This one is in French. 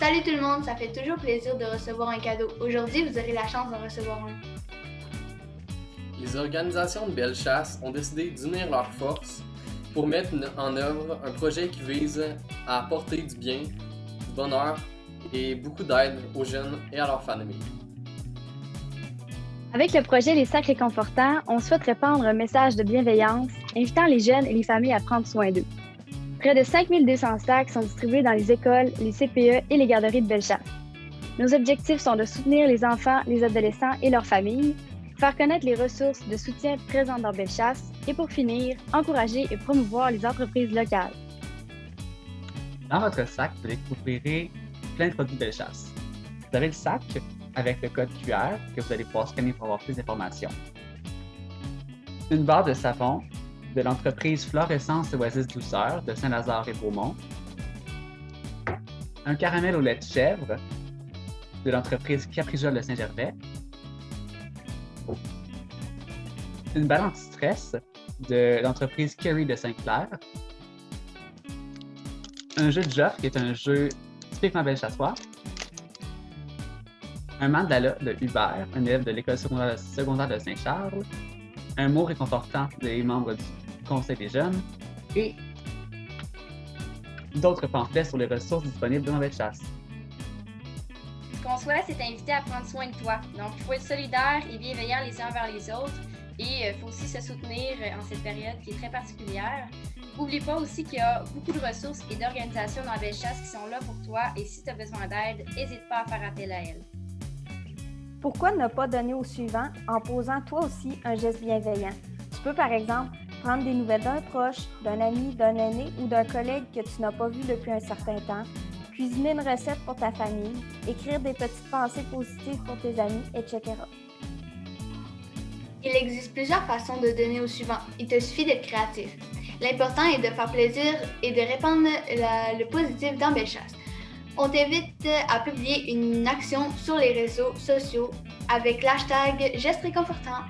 Salut tout le monde, ça fait toujours plaisir de recevoir un cadeau. Aujourd'hui, vous aurez la chance d'en recevoir un. Les organisations de Bellechasse ont décidé d'unir leurs forces pour mettre en œuvre un projet qui vise à apporter du bien, du bonheur et beaucoup d'aide aux jeunes et à leurs familles. Avec le projet Les Sacs Réconfortants, on souhaite répandre un message de bienveillance, invitant les jeunes et les familles à prendre soin d'eux. Près de 5200 sacs sont distribués dans les écoles, les CPE et les garderies de Bellechasse. Nos objectifs sont de soutenir les enfants, les adolescents et leurs familles, faire connaître les ressources de soutien présentes dans Bellechasse et pour finir, encourager et promouvoir les entreprises locales. Dans votre sac, vous découvrirez plein de produits Bellechasse. Vous avez le sac avec le code QR que vous allez pouvoir scanner pour avoir plus d'informations. Une barre de savon de l'entreprise Florescence Oasis Douceur de Saint-Lazare et Beaumont. Un caramel au lait de chèvre de l'entreprise Caprijol de Saint-Gervais. Une balle anti-stress de l'entreprise Kerry de Saint-Clair. Un jeu de Joffre qui est un jeu typiquement bellechattois. Un mandala de Hubert, un élève de l'école secondaire de Saint-Charles. Un mot réconfortant des membres du Conseil des jeunes. Et d'autres pamphlets sur les ressources disponibles dans Bellechasse. Ce qu'on souhaite, c'est t'inviter à prendre soin de toi. Donc, il faut être solidaire et bienveillant les uns envers les autres. Et il faut aussi se soutenir en cette période qui est très particulière. N'oublie pas aussi qu'il y a beaucoup de ressources et d'organisations dans Bellechasse qui sont là pour toi. Et si tu as besoin d'aide, n'hésite pas à faire appel à elles. Pourquoi ne pas donner au suivant en posant toi aussi un geste bienveillant? Tu peux par exemple prendre des nouvelles d'un proche, d'un ami, d'un aîné ou d'un collègue que tu n'as pas vu depuis un certain temps, cuisiner une recette pour ta famille, écrire des petites pensées positives pour tes amis, etc. Il existe plusieurs façons de donner au suivant. Il te suffit d'être créatif. L'important est de faire plaisir et de répandre le positif dans Bellechasse. On t'invite à publier une action sur les réseaux sociaux avec l'hashtag Geste réconfortant.